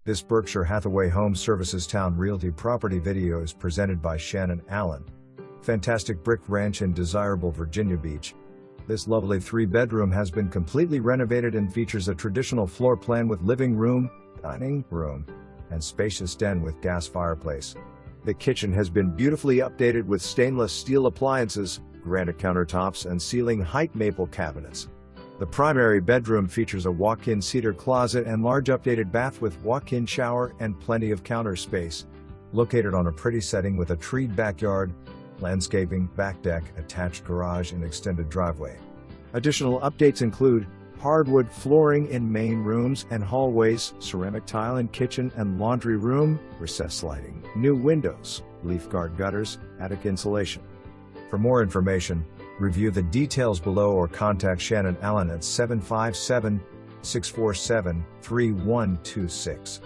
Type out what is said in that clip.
This Berkshire Hathaway Home Services Towne Realty property video is presented by Shannon Allen. Fantastic brick ranch in desirable Virginia Beach. This lovely 3-bedroom has been completely renovated and features a traditional floor plan with living room, dining room, and spacious den with gas fireplace. The kitchen has been beautifully updated with stainless steel appliances, granite countertops, and ceiling height maple cabinets. The primary bedroom features a walk-in cedar closet and large updated bath with walk-in shower and plenty of counter space. Located on a pretty setting with a treed backyard, landscaping, back deck, attached garage, and extended driveway. Additional updates include hardwood flooring in main rooms and hallways, ceramic tile in kitchen and laundry room, recessed lighting, new windows, leaf guard gutters, attic insulation. For more information, review the details below or contact Shannon Allen at 757-647-3126.